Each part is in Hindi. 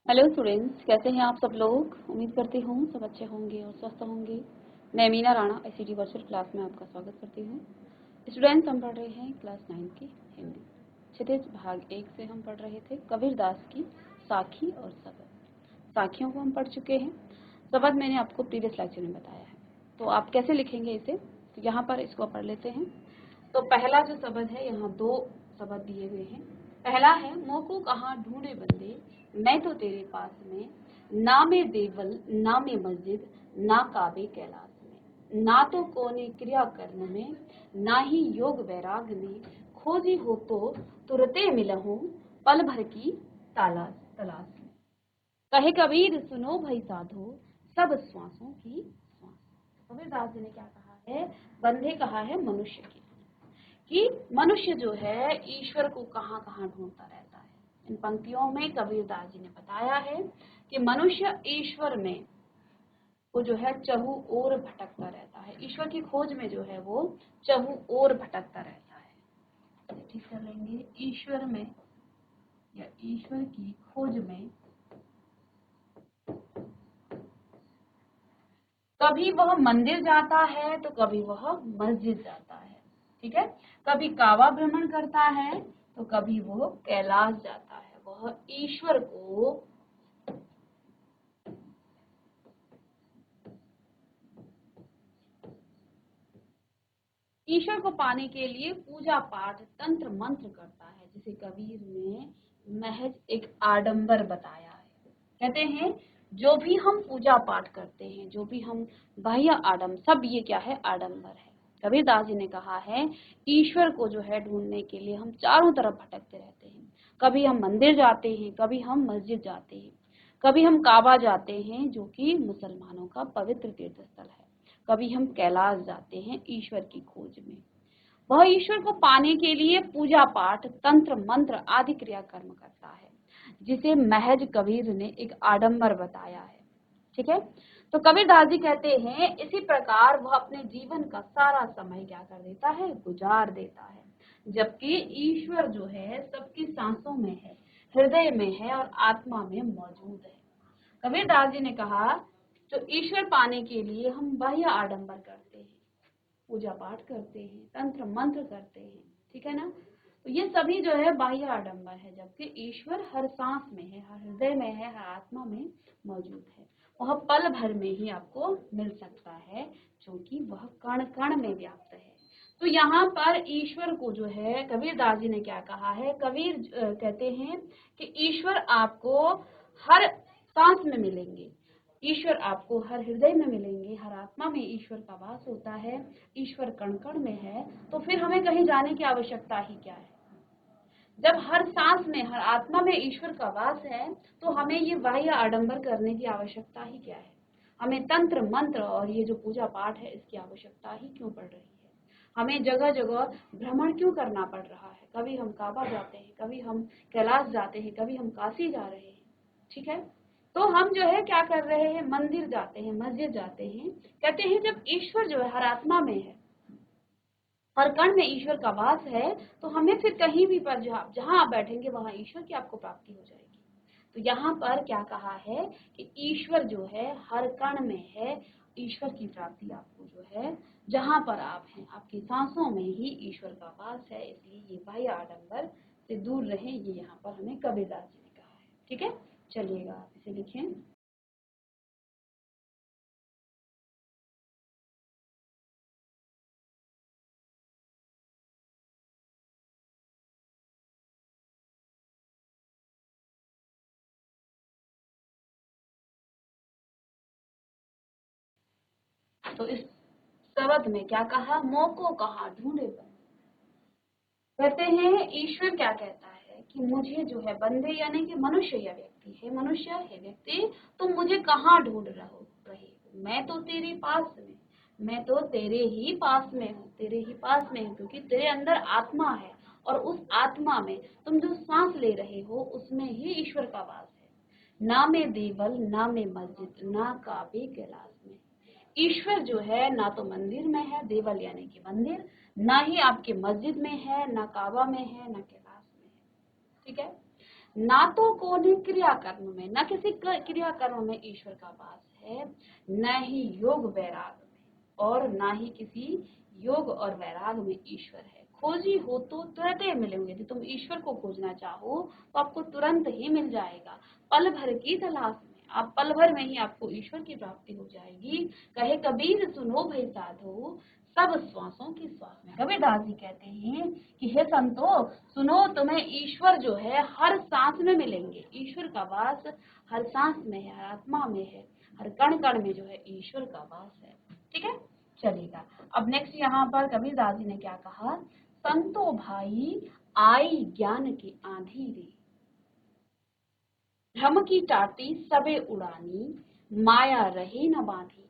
हेलो स्टूडेंट्स, कैसे हैं आप सब लोग। उम्मीद करती हूँ सब अच्छे होंगे और स्वस्थ होंगे। मैं Meena Rana ICT virtual class में आपका स्वागत करती हूँ। स्टूडेंट्स, हम पढ़ रहे हैं क्लास 9 की हिंदी क्षितिज भाग 1 से। हम पढ़ रहे थे कबीरदास की साखी और सबद। साखियों को हम पढ़ चुके हैं, सबद मैंने आपको प्रीवियस लेक्चर में बताया है। तो आप कैसे लिखेंगे इसे, तो यहाँ पर इसको पढ़ लेते हैं। तो पहला जो सबद है, यहाँ 2 सबद दिए हुए हैं। पहला है, मोको कहाँ ढूंढे बंदे, मैं तो तेरे पास में, ना में देवल ना में मस्जिद, ना काबे कैलाश में, ना तो कोने क्रिया कर्म में, ना ही योग वैराग में, खोजी हो तो तुरते मिलहूं, पल भर की तलाश में। कहे कबीर सुनो भाई साधो, सब श्वासों की श्वास। कबीरदास जी ने क्या कहा है, बंदे कहा है मनुष्य की, कि मनुष्य जो है ईश्वर को कहाँ कहाँ ढूंढता रहता है। इन पंक्तियों में कबीरदास जी ने बताया है कि मनुष्य ईश्वर में वो जो है चहु ओर भटकता रहता है। ईश्वर की खोज में जो है वो चहु ओर भटकता रहता है। ठीक कर लेंगे, ईश्वर में या ईश्वर की खोज में कभी वह मंदिर जाता है तो कभी वह मस्जिद जाता है। ठीक है, कभी काबा भ्रमण करता है तो कभी वो कैलाश जाता है। वह ईश्वर को पाने के लिए पूजा पाठ तंत्र मंत्र करता है, जिसे कबीर ने महज एक आडंबर बताया है। कहते हैं जो भी हम पूजा पाठ करते हैं, जो भी हम बाह्य आडंबर, सब ये क्या है, आडंबर है। कबीरदास जी ने कहा है ईश्वर को जो है ढूंढने के लिए हम चारों तरफ भटकते रहते हैं। कभी हम मंदिर जाते हैं, कभी हम मस्जिद जाते हैं, कभी हम काबा जाते हैं जो कि मुसलमानों का पवित्र तीर्थ स्थल है, कभी हम कैलाश जाते हैं ईश्वर की खोज में। वह ईश्वर को पाने के लिए पूजा पाठ तंत्र मंत्र आदि क्रियाकर्म करता है, जिसे महज कबीर ने एक आडंबर बताया है। ठीक है, तो कबीरदास जी कहते हैं इसी प्रकार वह अपने जीवन का सारा समय क्या कर देता है, गुजार देता है। जबकि ईश्वर जो है सबकी सांसों में है, हृदय में है और आत्मा में मौजूद है। कबीरदास जी ने कहा तो ईश्वर पाने के लिए हम बाह्य आडंबर करते हैं, पूजा पाठ करते हैं, तंत्र मंत्र करते हैं, ठीक है ना। तो ये सभी जो है बाह्य आडंबर है, जबकि ईश्वर हर सांस में है, हर हृदय में है, हर आत्मा में मौजूद है। वह पल भर में ही आपको मिल सकता है, क्योंकि वह कण कण में व्याप्त है। तो यहाँ पर ईश्वर को जो है कबीरदास जी ने क्या कहा है, कबीर कहते हैं कि ईश्वर आपको हर सांस में मिलेंगे, ईश्वर आपको हर हृदय में मिलेंगे, हर आत्मा में ईश्वर का वास होता है, ईश्वर कण कण में है। तो फिर हमें कहीं जाने की आवश्यकता ही क्या है। जब हर सांस में, हर आत्मा में ईश्वर का वास है, तो हमें ये बाह्य आडंबर करने की आवश्यकता ही क्या है। हमें तंत्र मंत्र और ये जो पूजा पाठ है इसकी आवश्यकता ही क्यों पड़ रही है। हमें जगह जगह भ्रमण क्यों करना पड़ रहा है। कभी हम काबा जाते हैं, कभी हम कैलाश जाते हैं, कभी हम काशी जा रहे हैं। ठीक है, तो हम जो है क्या कर रहे हैं, मंदिर जाते हैं, मस्जिद जाते हैं। कहते हैं जब ईश्वर जो है हर आत्मा में है, हर कण में ईश्वर का वास है, तो हमें फिर कहीं भी पर जहां आप बैठेंगे वहां ईश्वर की आपको प्राप्ति हो जाएगी। तो यहाँ पर क्या कहा है कि ईश्वर जो है हर कण में है, ईश्वर की प्राप्ति आपको जो है जहां पर आप हैं, आपकी सांसों में ही ईश्वर का वास है। इसलिए ये बाह्य आडंबर से दूर रहें, ये यहाँ पर हमें कबीरदास जी ने कहा है। ठीक है, चलिएगा आप इसे लिखें। तो इस शब्द में क्या कहा, मोको कहा ढूंढे बंदे। कहते हैं ईश्वर क्या कहता है कि मुझे जो है बंदे यानी कि मनुष्य या व्यक्ति है, मनुष्य है व्यक्ति, तुम मुझे कहाँ ढूंढ रहे हो, मैं तो तेरे पास में, मैं तो तेरे ही पास में हूँ, तेरे ही पास में हूँ, क्योंकि तेरे अंदर आत्मा है और उस आत्मा में तुम जो सांस ले रहे हो उसमें ही ईश्वर का वास है। ना में देवल ना में मस्जिद, ना काबे कैलाश में। ईश्वर जो है ना तो मंदिर में है, देवल यानी कि मंदिर, ना ही आपके मस्जिद में है, ना काबा में है, ना कैलाश में है। ठीक है, ना तो कोने क्रियाकर्म में, न किसी क्रियाकर्म में ईश्वर का वास है, न ही योग वैराग में, और ना ही किसी योग और वैराग में ईश्वर है। खोजी हो तो तुरंत ही मिलेंगे। यदि तुम ईश्वर को खोजना चाहो तो आपको तुरंत ही मिल जाएगा। पल भर की तलाश में, आप पल भर में ही आपको ईश्वर की प्राप्ति हो जाएगी। कहे कबीर सुनो भाई साधो, सब श्वासों की श्वास में। कबीरदास जी कहते हैं कि हे संतो सुनो, तुम्हें ईश्वर जो है हर सांस में मिलेंगे। ईश्वर का वास हर सांस में है, हर आत्मा में है, हर कण कण में जो है ईश्वर का वास है। ठीक है, चलेगा। अब नेक्स्ट यहाँ पर कबीरदास जी ने क्या कहा, संतो भाई आई ज्ञान की आंधी रे, भ्रम की टाटी सबे उड़ानी, माया रहे न बांधी,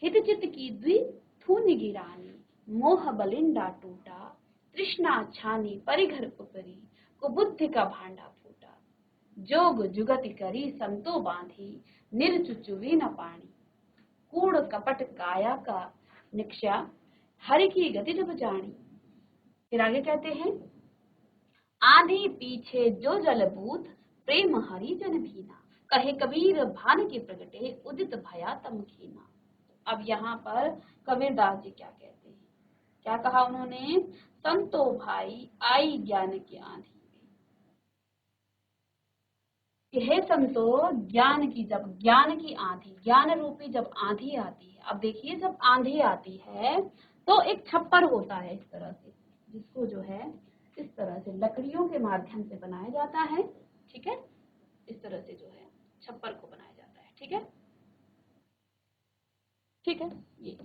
हित चित की द्वि थून गिरानी, मोह बलिंडा टूटा, तृष्णा छानी परिघर उपरी, कुबुद्धि का भांडा फूटा, जोग जुगति करी संतो बांधी, निर्चुचुवी न पानी, कूड़ कपट काया का निक्षा, हरि की गति जब जानी। फिर आगे कहते हैं, आंधी पीछे जो जलबूत, प्रेम हरि जन भीना, कहे कबीर भान के प्रगटे, उदित भया तम खीना। अब यहाँ पर कबीरदास जी क्या कहते हैं, क्या कहा उन्होंने, संतो भाई आई ज्ञान की आंधी, कि हे संतो ज्ञान की आंधी, ज्ञान रूपी जब आंधी आती है। अब देखिए, जब आंधी आती है तो एक छप्पर होता है इस तरह से, जिसको जो है इस तरह से लकड़ियों के माध्यम से बनाया जाता है। ठीक है, इस तरह से जो है छप्पर को बनाया जाता है। ठीक है, ठीक है। ये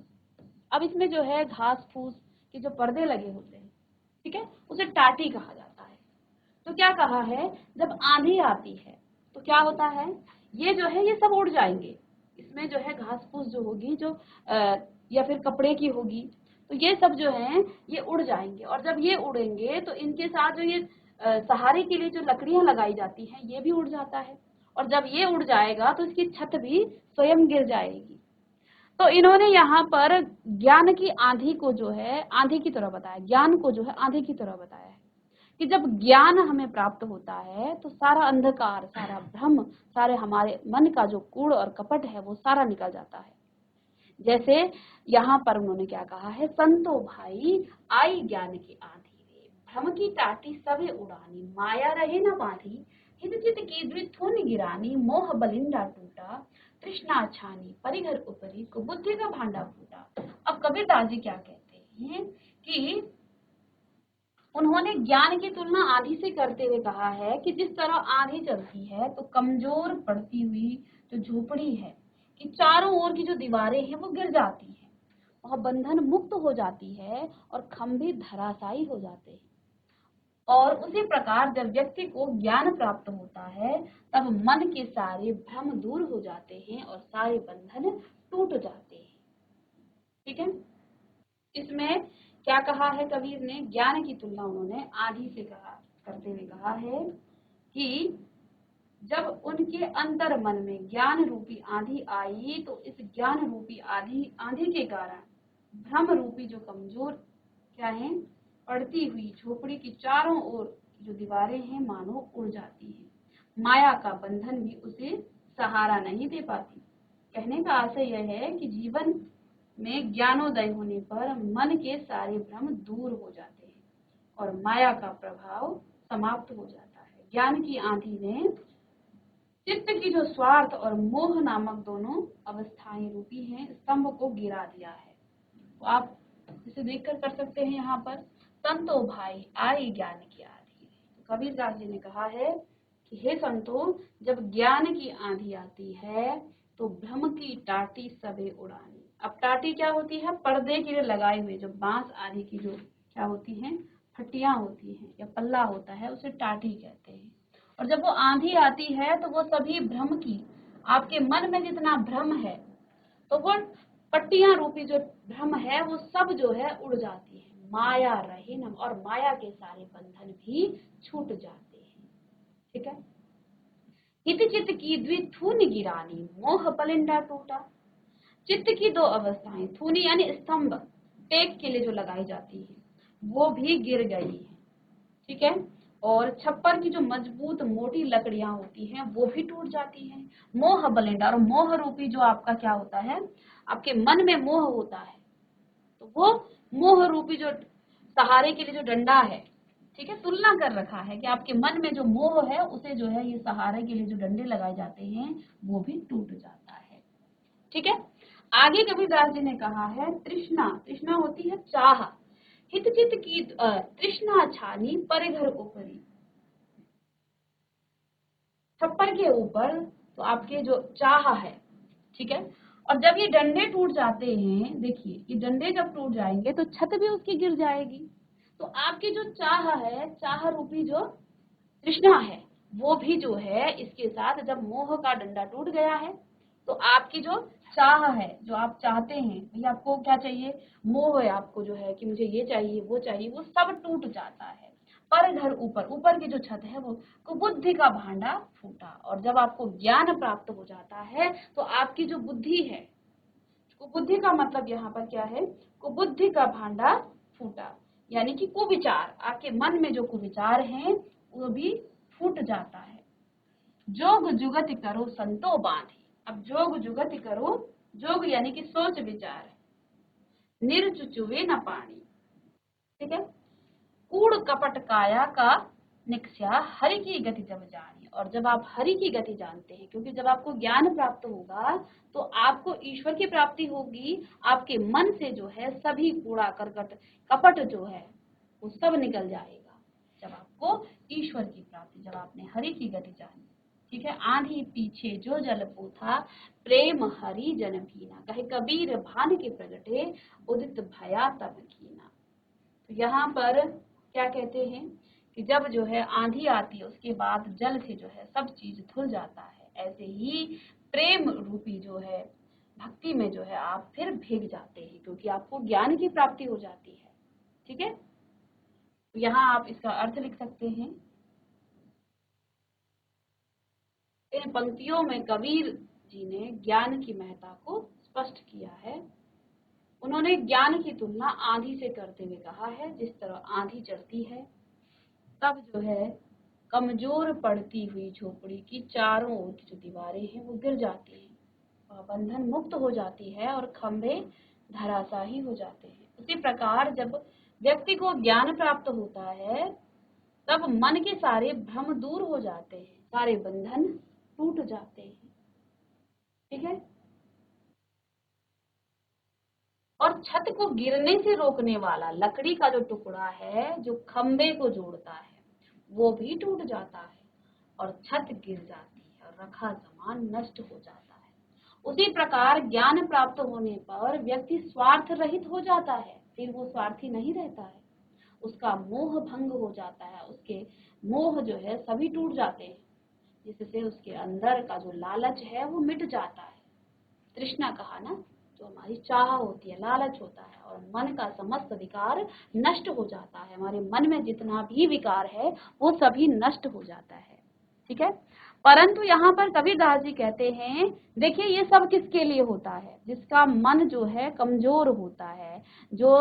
अब इसमें जो है घास फूस के जो पर्दे लगे होते हैं, ठीक है, उसे टाटी कहा जाता है। तो क्या कहा है, जब आंधी आती है तो क्या होता है, ये जो है ये सब उड़ जाएंगे। इसमें जो है घास फूस जो होगी, जो या फिर कपड़े की होगी, तो ये सब जो है ये उड़ जाएंगे। और जब ये उड़ेंगे तो इनके साथ जो ये सहारे के लिए जो लकड़ियां लगाई जाती हैं ये भी उड़ जाता है। और जब ये उड़ जाएगा तो इसकी छत भी स्वयं गिर जाएगी। तो इन्होंने यहाँ पर ज्ञान की आंधी को जो है आंधी की तरह बताया, ज्ञान को जो है आंधी की तरह बताया है कि जब ज्ञान हमें प्राप्त होता है तो सारा अंधकार, सारा भ्रम, सारे हमारे मन का जो कूड़ और कपट है वो सारा निकल जाता है। जैसे यहाँ पर उन्होंने क्या कहा है, संतो भाई आई ज्ञान की आंधी रे, भ्रम की टाटी सवे उड़ानी, माया रहे न बांधी, हित चित की द्विथुन गिरानी, मोह बलिंडा टूटा, तृष्णा छानी परिघर उपरी, कुबुद्धि का भांडा फूटा। अब कबीरदास जी क्या कहते हैं कि उन्होंने ज्ञान की तुलना आंधी से करते हुए कहा है कि जिस तरह आंधी चलती है तो कमजोर पड़ती हुई जो झोपड़ी है कि चारों ओर की जो दीवारें हैं वो गिर जाती हैं, वह बंधन मुक्त हो जाती है और खंभे धराशायी हो जाते हैं। और उसी प्रकार जब व्यक्ति को ज्ञान प्राप्त होता है तब मन के सारे भ्रम दूर हो जाते हैं और सारे बंधन टूट जाते हैं। ठीक है, इसमें क्या कहा है कबीर ने, ज्ञान की तुलना उन्होंने आंधी से कहा करते हुए कहा है कि जब उनके अंतर मन में ज्ञान रूपी आंधी आई तो इस ज्ञान रूपी आंधी के कारण भ्रम रूपी जो कमजोर क्या है पड़ती हुई झोपड़ी की चारों ओर की जो दीवारें हैं मानो उड़ जाती हैं। माया का बंधन भी उसे सहारा नहीं दे पाती। कहने का आशय यह है कि जीवन में ज्ञानोदय होने पर मन के सारे भ्रम दूर हो जाते हैं और माया का प्रभाव समाप्त हो जाता है। ज्ञान की आंधी ने चित्त की जो स्वार्थ और मोह नामक दोनों अवस्थाएं रूपी हैं स्तंभ को गिरा दिया है। तो आप इसे देखकर कर सकते हैं यहाँ पर, संतो भाई आई ज्ञान की आंधी। तो कबीरदास जी ने कहा है कि हे संतो, जब ज्ञान की आंधी आती है तो भ्रम की टाटी सबे उड़ानी। अब टाटी क्या होती है, पर्दे के लिए लगाए हुए जो बांस आदि की जो क्या होती हैं फटियां होती हैं या पल्ला होता है उसे टाटी कहते हैं। और जब वो आंधी आती है तो वो सभी भ्रम की, आपके मन में जितना भ्रम है तो वो पट्टियां रूपी जो भ्रम है वो सब जो है उड़ जाती है। माया रहे न, और माया के सारे बंधन भी छूट जाते हैं। ठीक है, हित चित्त की द्विथुन गिरानी, मोह पलिंडा टूटा। चित्त की दो अवस्थाएं, थूनी यानी स्तंभ, टेक के लिए जो लगाई जाती है वो भी गिर गई है। ठीक है, और छप्पर की जो मजबूत मोटी लकड़ियां होती हैं वो भी टूट जाती हैं। मोह बलिंडा, और मोह रूपी जो आपका क्या होता है, आपके मन में मोह होता है, तो वो मोह रूपी जो सहारे के लिए जो डंडा है, ठीक है, तुलना कर रखा है कि आपके मन में जो मोह है उसे जो है ये सहारे के लिए जो डंडे लगाए जाते हैं वो भी टूट जाता है। ठीक है। आगे कबीरदास जी ने कहा है तृष्णा, तृष्णा होती है चाह, हित चित की तृष्णा छानी पर घर ऊपरी, छप्पर के ऊपर तो आपके जो चाह है, ठीक है, और जब ये डंडे टूट जाते हैं, देखिए ये डंडे जब टूट जाएंगे तो छत भी उसकी गिर जाएगी, तो आपकी जो चाह है, चाह रूपी जो तृष्णा है, वो भी जो है इसके साथ, जब मोह का डंडा टूट गया है तो आपकी जो चाह है, जो आप चाहते हैं, भाई आपको क्या चाहिए, मोह है आपको जो है कि मुझे ये चाहिए वो चाहिए, वो सब टूट जाता है। पर घर ऊपर, ऊपर की जो छत है वो कुबुद्धि का भांडा फूटा, और जब आपको ज्ञान प्राप्त हो जाता है तो आपकी जो बुद्धि है, कुबुद्धि का मतलब यहाँ पर क्या है, कुबुद्धि का भांडा फूटा, यानी कि कुविचार, आपके मन में जो कुविचार हैं वो भी फूट जाता है। जोग जुगति करो संतो बांधी, अब जोग जुगति करो, जोग यानी कि सोच विचार, निर्चुचुवे न पानी, ठीक है, कूड़ कपट काया का निक्ष्या हरि की गति जब जानी, और जब आप हरि की गति जानते हैं, क्योंकि जब आपको ज्ञान प्राप्त होगा तो आपको ईश्वर की प्राप्ति होगी, आपके मन से जो है सभी कूड़ा करकट कपट जो है वो सब निकल जाएगा जब आपको ईश्वर की प्राप्ति, जब आपने हरि की गति जानी, ठीक है। आंधी पीछे जो जल पूथा, प्रेम हरि जन भीना, कहे कबीर भान के प्रगटे, उदित भया तब कीना। तो यहाँ पर क्या कहते हैं कि जब जो है आंधी आती है उसके बाद जल से जो है सब चीज धुल जाता है, ऐसे ही प्रेम रूपी जो है भक्ति में जो है आप फिर भीग जाते हैं, क्योंकि आपको ज्ञान की प्राप्ति हो जाती है। ठीक है, तो यहाँ आप इसका अर्थ लिख सकते हैं। इन पंक्तियों में कबीर जी ने ज्ञान की महत्ता को स्पष्ट किया है। उन्होंने ज्ञान की तुलना आंधी से करते हुए कहा है, जिस तरह आंधी चलती है तब जो है कमजोर पड़ती हुई झोपड़ी की चारों ओर की जो दीवारें हैं वो गिर जाती हैं, वह बंधन मुक्त हो जाती है और खंभे धराशाही हो जाते हैं। उसी प्रकार जब व्यक्ति को ज्ञान प्राप्त होता है तब मन के सारे भ्रम दूर हो जाते हैं, सारे बंधन टूट जाते हैं। ठीक है, और छत को गिरने से रोकने वाला लकड़ी का जो टुकड़ा है जो खंबे को जोड़ता है वो भी टूट जाता है और छत गिर जाती है और रखा सामान नष्ट हो जाता है। उसी प्रकार ज्ञान प्राप्त होने पर व्यक्ति स्वार्थ रहित हो जाता है, फिर वो स्वार्थी नहीं रहता है, उसका मोह भंग हो जाता है, उसके मोह जो है सभी टूट जाते हैं, जिससे उसके अंदर का जो लालच है वो मिट जाता है। तृष्णा कहा ना, जो हमारी चाह होती है, लालच होता है, और मन का समस्त विकार नष्ट हो जाता है, हमारे मन में जितना भी विकार है वो सभी नष्ट हो जाता है। ठीक है, परंतु यहाँ पर कबीरदास जी कहते हैं, देखिए ये सब किसके लिए होता है, जिसका मन जो है कमजोर होता है, जो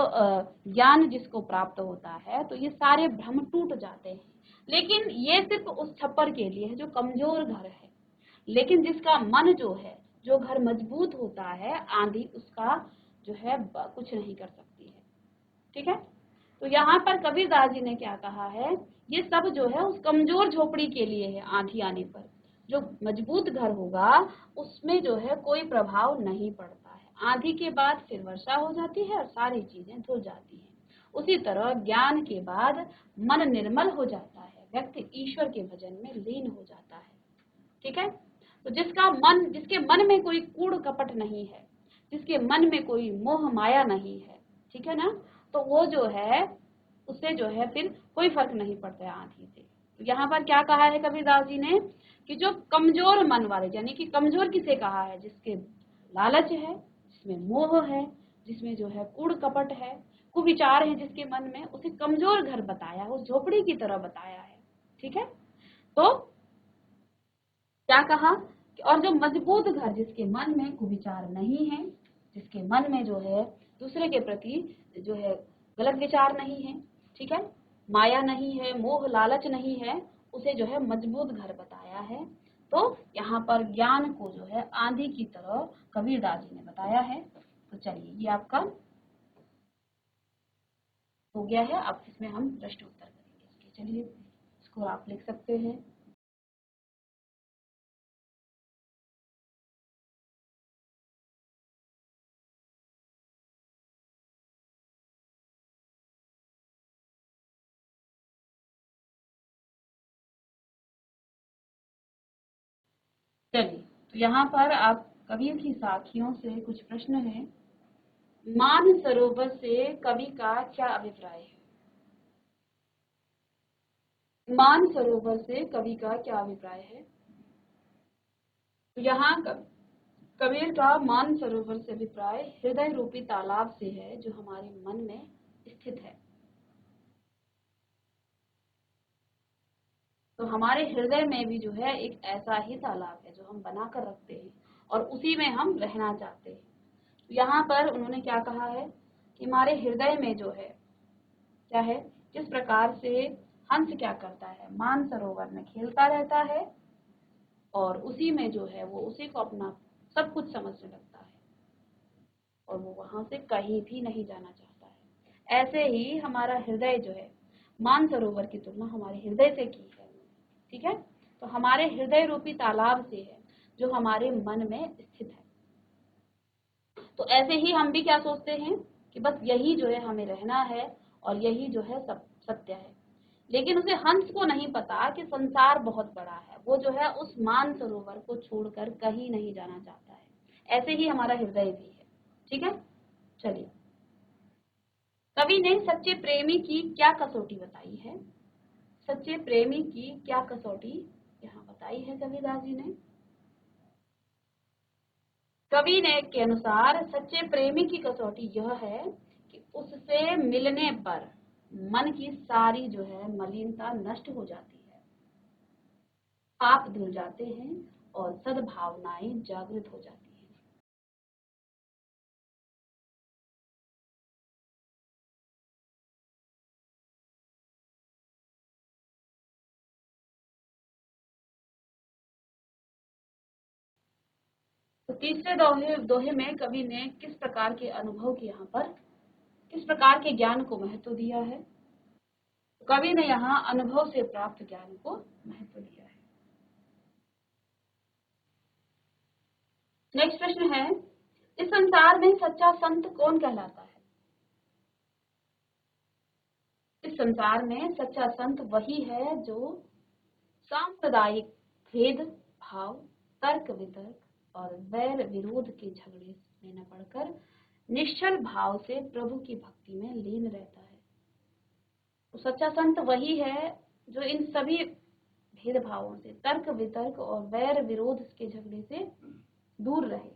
ज्ञान जिसको प्राप्त होता है, तो ये सारे भ्रम टूट जाते हैं। लेकिन ये सिर्फ उस छप्पर के लिए है जो कमजोर घर है, लेकिन जिसका मन जो है, जो घर मजबूत होता है, आंधी उसका जो है कुछ नहीं कर सकती है। ठीक है, तो यहाँ पर कबीरदास जी ने क्या कहा है, ये सब जो है उस कमजोर झोपड़ी के लिए है, आंधी आने पर जो मजबूत घर होगा उसमें जो है कोई प्रभाव नहीं पड़ता है, आंधी के बाद फिर वर्षा हो जाती है और सारी चीजें धुल जाती हैं। उसी तरह ज्ञान के बाद मन निर्मल हो जाता है, व्यक्ति ईश्वर के भजन में लीन हो जाता है। ठीक है, तो जिसके मन में कोई कूड़ कपट नहीं है, जिसके मन में कोई मोह माया नहीं है, ठीक है ना, तो वो जो है उससे जो है फिर कोई फर्क नहीं पड़ता है आंधी से। तो यहाँ पर क्या कहा है कबीरदास जी ने कि जो कमजोर मन वाले, यानी कि कमजोर किसे कहा है, जिसके लालच है, जिसमें मोह है, जिसमें जो है कूड़ कपट है, कुविचार है जिसके मन में, उसे कमजोर घर बताया है, उस झोपड़ी की तरह बताया है। ठीक है, तो क्या कहा कि और जो मजबूत घर, जिसके मन में कुविचार नहीं है, जिसके मन में जो है दूसरे के प्रति जो है गलत विचार नहीं है, ठीक है, माया नहीं है, मोह लालच नहीं है, उसे जो है मजबूत घर बताया है। तो यहाँ पर ज्ञान को जो है आंधी की तरह कबीरदास जी ने बताया है। तो चलिए, ये आपका हो गया है। अब इसमें हम प्रश्न उत्तर करेंगे इसके। चलिए, इसको आप लिख सकते हैं। चलिए, तो यहाँ पर आप कबीर की साखियों से कुछ प्रश्न हैं। मान सरोवर से कवि का क्या अभिप्राय है? मान सरोवर से कवि का क्या अभिप्राय है? तो यहाँ कबीर का मान सरोवर से अभिप्राय हृदय रूपी तालाब से है, जो हमारे मन में स्थित है। तो हमारे हृदय में भी जो है एक ऐसा ही तालाब है जो हम बना कर रखते हैं और उसी में हम रहना चाहते हैं। तो यहाँ पर उन्होंने क्या कहा है कि हमारे हृदय में जो है क्या है, जिस प्रकार से हंस क्या करता है, मान सरोवर में खेलता रहता है और उसी में जो है वो उसी को अपना सब कुछ समझने लगता है और वो वहां से कहीं भी नहीं जाना चाहता है। ऐसे ही हमारा हृदय जो है, मान सरोवर की तुलना हमारे हृदय से की है। ठीक है, तो हमारे हृदय रूपी तालाब से है जो हमारे मन में स्थित है। तो ऐसे ही हम भी क्या सोचते हैं कि बस यही जो है हमें रहना है और यही जो है सब सत्य है। लेकिन उसे हंस को नहीं पता कि संसार बहुत बड़ा है, वो जो है उस मान सरोवर को छोड़कर कहीं नहीं जाना चाहता है। ऐसे ही हमारा हृदय भी है। ठीक है, चलिए, कवि ने सच्चे प्रेमी की क्या कसौटी बताई है? सच्चे प्रेमी की क्या कसौटी यहाँ बताई है कबीरदास जी ने? कवि ने के अनुसार सच्चे प्रेमी की कसौटी यह है कि उससे मिलने पर मन की सारी जो है मलिनता नष्ट हो जाती है, पाप धुल जाते हैं और सद्भावनाएं जागृत हो जाती हैं। तो तीसरे दोहे दोहे में कवि ने किस प्रकार के अनुभव के यहाँ पर किस प्रकार के ज्ञान को महत्व दिया है? तो कवि ने यहाँ अनुभव से प्राप्त ज्ञान को महत्व दिया है। नेक्स्ट प्रश्न है, इस संसार में सच्चा संत कौन कहलाता है? इस संसार में सच्चा संत वही है जो सांप्रदायिक भेद भाव, तर्क वितर्क और वैर विरोध के झगड़े में न पड़कर निश्चल भाव से प्रभु की भक्ति में लीन रहता है। तो सच्चा संत वही है जो इन सभी भेदभावों से, तर्क वितर्क और वैर विरोध के झगड़े से दूर रहे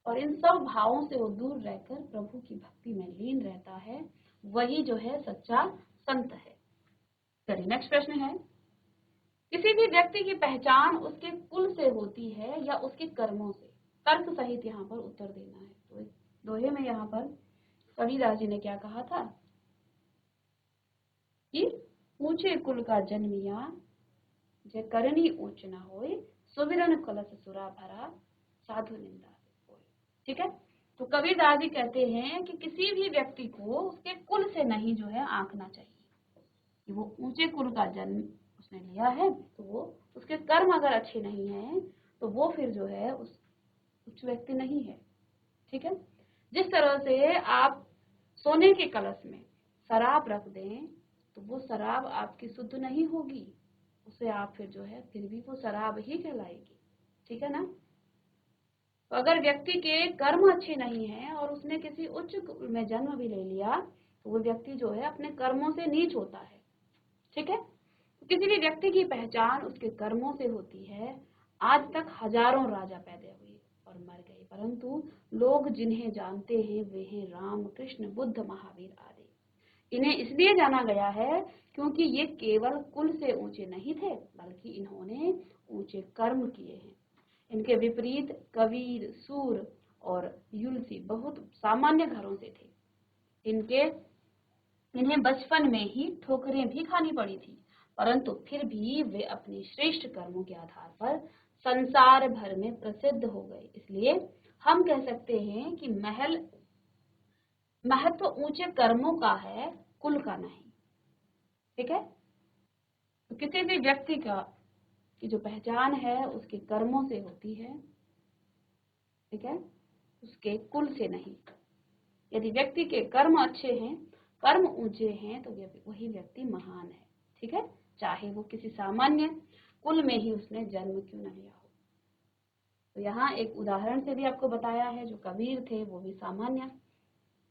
और इन सब भावों से वो दूर रहकर प्रभु की भक्ति में लीन रहता है। वही जो है सच्चा संत है। चलिए, नेक्स्ट प्रश्न है, किसी भी व्यक्ति की पहचान उसके कुल से होती है या उसके कर्मों से? तर्क सहित यहाँ पर उत्तर देना है। तो दोहे में यहाँ पर कबीरदास जी ने क्या कहा था कि ऊंचे कुल का जन्मिया जे करनी ऊंच न होए, सुमिरन कलश सुरा भरा साधु निंदा होए। ठीक है, तो कबीरदास जी कहते हैं कि किसी भी व्यक्ति को उसके कुल से नहीं जो है आंकना चाहिए कि वो ऊंचे कुल का जन्म उसने लिया है, तो वो उसके कर्म अगर अच्छे नहीं हैं तो वो फिर जो है उस उच्च व्यक्ति नहीं है। ठीक है, जिस तरह से आप सोने के कलश में शराब रख दें तो वो शराब आपकी शुद्ध नहीं होगी, उसे आप फिर जो है फिर भी वो शराब ही कहलाएगी। ठीक है ना? तो अगर व्यक्ति के कर्म अच्छे नहीं हैं और उसने किसी उच्च कुल में जन्म भी ले लिया तो वो व्यक्ति जो है अपने कर्मों से नीच होता है। ठीक है, तो किसी भी व्यक्ति की पहचान उसके कर्मों से होती है। आज तक हजारों राजा पैदा हुए और मर गए, परंतु लोग जिन्हें जानते हैं वे हैं राम, कृष्ण, बुद्ध, महावीर आदि। इन्हें इसलिए जाना गया है क्योंकि ये केवल कुल से ऊंचे नहीं थे, बल्कि इन्होंने ऊंचे कर्म किए हैं। इनके विपरीत कबीर, सूर और युलसी बहुत सामान्य घरों से थे। इनके इन्हें बचपन में ही ठोकरें भी खानी पड़ी थी, परंतु फिर भी वे अपने श्रेष्ठ कर्मों के आधार पर संसार भर में प्रसिद्ध हो गए। इसलिए हम कह सकते हैं कि महत्व ऊंचे कर्मों का है, कुल का नहीं। ठीक है, तो किसी भी व्यक्ति की जो पहचान है उसके कर्मों से होती है। ठीक है, उसके कुल से नहीं। यदि व्यक्ति के कर्म अच्छे हैं, कर्म ऊंचे हैं, तो वही व्यक्ति महान है। ठीक है, चाहे वो किसी सामान्य कुल में ही उसने जन्म क्यों न लिया हो। तो यहाँ एक उदाहरण से भी आपको बताया है, जो कबीर थे वो भी सामान्य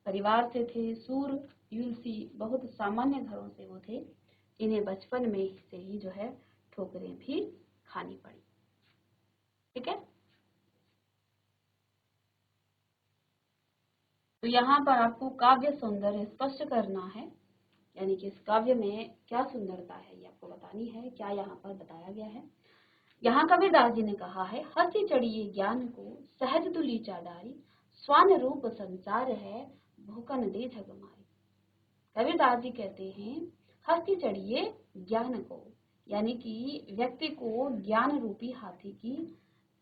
परिवार से थे, सूर यूलसी बहुत सामान्य घरों से वो थे। इन्हें बचपन में से ही जो है ठोकरें भी खानी पड़ी। ठीक है, तो यहाँ पर आपको काव्य सौंदर्य स्पष्ट करना है, यानी कि इस काव्य में क्या सुंदरता है ये आपको बतानी है, क्या यहाँ पर बताया गया है। यहाँ कबीरदास जी ने कहा है, हंसी चढ़िए ज्ञान को सहज तुली चाडारी, स्वान रूप संसार है भूखन दे झग मारी। कबीरदास जी कहते हैं हंसी चढ़िए ज्ञान को, यानी कि व्यक्ति को ज्ञान रूपी हाथी की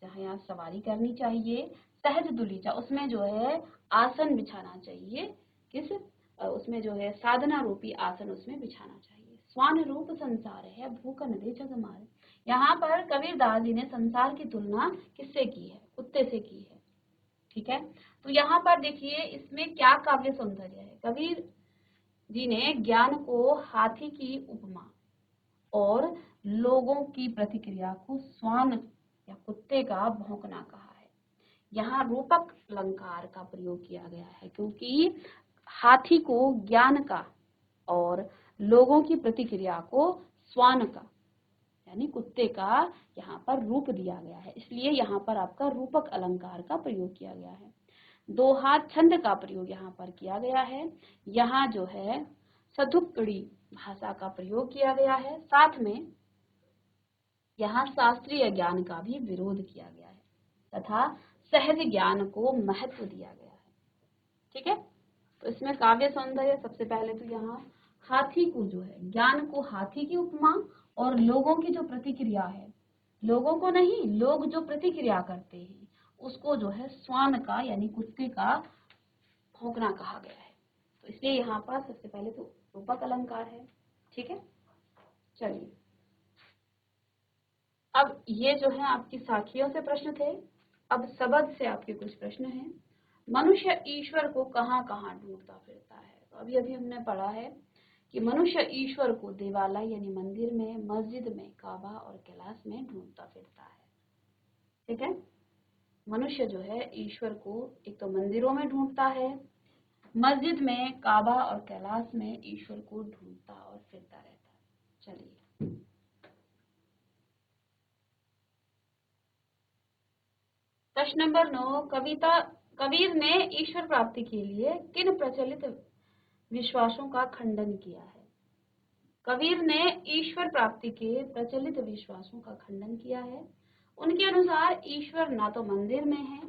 जहाँ यहाँ सवारी करनी चाहिए। सहज दुलीचा, उसमें जो है आसन बिछाना चाहिए। किस उसमें जो है साधना रूपी आसन उसमें बिछाना चाहिए। स्वान रूप संसार है भूखन दे जग मारे। यहाँ पर कबीरदास जी ने संसार की तुलना किससे की है? कुत्ते से की है। ठीक है, तो यहाँ पर देखिए इसमें क्या काव्य सौंदर्य है। कबीर जी ने ज्ञान को हाथी की उपमा और लोगों की प्रतिक्रिया को स्वान या कुत्ते का भौंकना कहा है। यहाँ रूपक अलंकार का प्रयोग किया गया है, क्योंकि हाथी को ज्ञान का और लोगों की प्रतिक्रिया को स्वान का यानी कुत्ते का यहाँ पर रूप दिया गया है, इसलिए यहाँ पर आपका रूपक अलंकार का प्रयोग किया गया है। दो हाथ छंद का प्रयोग यहाँ पर किया गया है। यहाँ जो है सधुक्कड़ी भाषा का प्रयोग किया गया है, साथ में यहाँ शास्त्रीय ज्ञान का भी विरोध किया गया है तथा सहज ज्ञान को महत्व दिया गया है। ठीक है, तो इसमें काव्य सौंदर्य सबसे पहले तो यहाँ हाथी को जो है ज्ञान को हाथी की उपमा और लोगों की जो प्रतिक्रिया है, लोगों को नहीं, लोग जो प्रतिक्रिया करते हैं उसको जो है स्वान का यानी कुत्ते का भौंकना कहा गया है। तो इसलिए यहाँ पर सबसे पहले तो रूपक अलंकार है। ठीक है, चलिए अब ये जो है आपकी साखियों से प्रश्न थे। अब शब्द से आपके कुछ प्रश्न हैं। मनुष्य ईश्वर को कहाँ कहाँ ढूंढता फिरता है? तो अभी अभी हमने पढ़ा है कि मनुष्य ईश्वर को देवालय यानी मंदिर में, मस्जिद में, काबा और कैलाश में ढूंढता फिरता है। ठीक है, मनुष्य जो है ईश्वर को एक तो मंदिरों में ढूंढता है, मस्जिद में, काबा और कैलाश में ईश्वर को ढूंढता और फिरता रहता है। चलिए प्रश्न नंबर 9, कबीर ने ईश्वर प्राप्ति के लिए किन प्रचलित विश्वासों का खंडन किया है? कबीर ने ईश्वर प्राप्ति के प्रचलित विश्वासों का खंडन किया है। उनके अनुसार ईश्वर ना तो मंदिर में है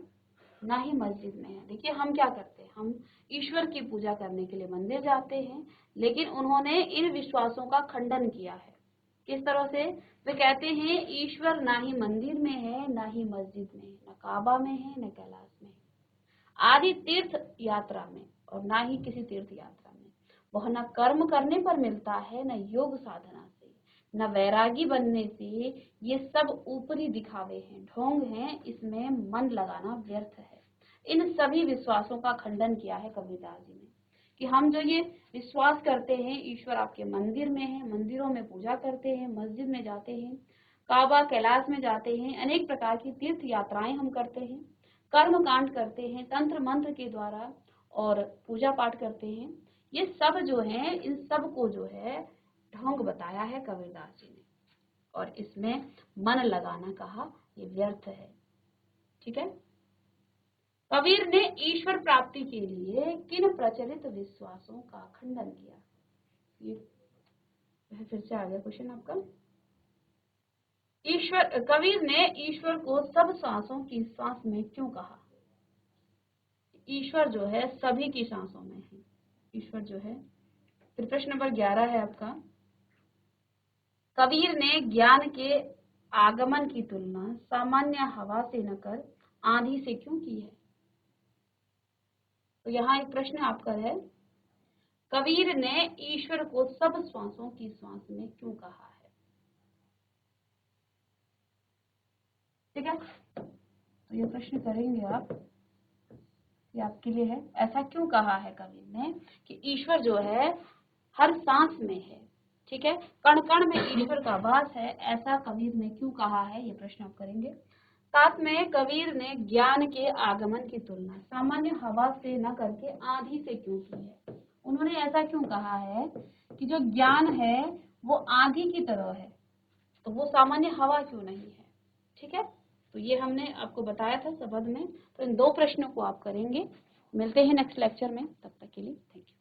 ना ही मस्जिद में है। देखिए हम क्या करते हैं, हम ईश्वर की पूजा करने के लिए मंदिर जाते हैं, लेकिन उन्होंने इन विश्वासों का खंडन किया है। किस तरह से? वे कहते हैं ईश्वर ना ही मंदिर में है ना ही मस्जिद में है, न काबा में है न कैलाश में है, आदि तीर्थ यात्रा में और ना ही किसी तीर्थ यात्रा में। वह न कर्म करने पर मिलता है न योग साधना से न वैरागी बनने से। ये सब ऊपरी दिखावे हैं, ढोंग हैं, इसमें मन लगाना व्यर्थ है। इन सभी विश्वासों का खंडन किया है कबीरदास जी ने कि हम जो ये विश्वास करते हैं ईश्वर आपके मंदिर में है, मंदिरों में पूजा करते हैं, मस्जिद में जाते हैं, काबा कैलाश में जाते हैं, अनेक प्रकार की तीर्थ यात्राएं हम करते हैं, कर्म कांड करते हैं, तंत्र मंत्र के द्वारा और पूजा पाठ करते हैं। ये सब जो है, इन सब को जो है ढोंग बताया है कबीरदास जी ने, और इसमें मन लगाना कहा ये व्यर्थ है। ठीक है, कबीर ने ईश्वर प्राप्ति के लिए किन प्रचलित विश्वासों का खंडन किया? ये फिर से आ गया क्वेश्चन आपका। कबीर ने ईश्वर को सब सांसों की सांस में क्यों कहा? ईश्वर जो है सभी की सांसों में है। ईश्वर जो है फिर प्रश्न नंबर 11 है आपका, कबीर ने ज्ञान के आगमन की तुलना सामान्य हवा से न कर आंधी से क्यों की है? तो यहाँ एक प्रश्न आपका है, कबीर ने ईश्वर को सब श्वासों की श्वास में क्यों कहा है? ठीक है, तो ये प्रश्न करेंगे आप, ये आपके लिए है। ऐसा क्यों कहा है कबीर ने कि ईश्वर जो है हर सांस में है, ठीक है, कण कण में ईश्वर का वास है, ऐसा कबीर ने क्यों कहा है, ये प्रश्न आप करेंगे। साथ में कबीर ने ज्ञान के आगमन की तुलना सामान्य हवा से न करके आंधी से क्यों की है? उन्होंने ऐसा क्यों कहा है कि जो ज्ञान है वो आंधी की तरह है, तो वो सामान्य हवा क्यों नहीं है? ठीक है, तो ये हमने आपको बताया था शब्द में। तो इन 2 प्रश्नों को आप करेंगे। मिलते हैं नेक्स्ट लेक्चर में, तब तक के लिए थैंक यू।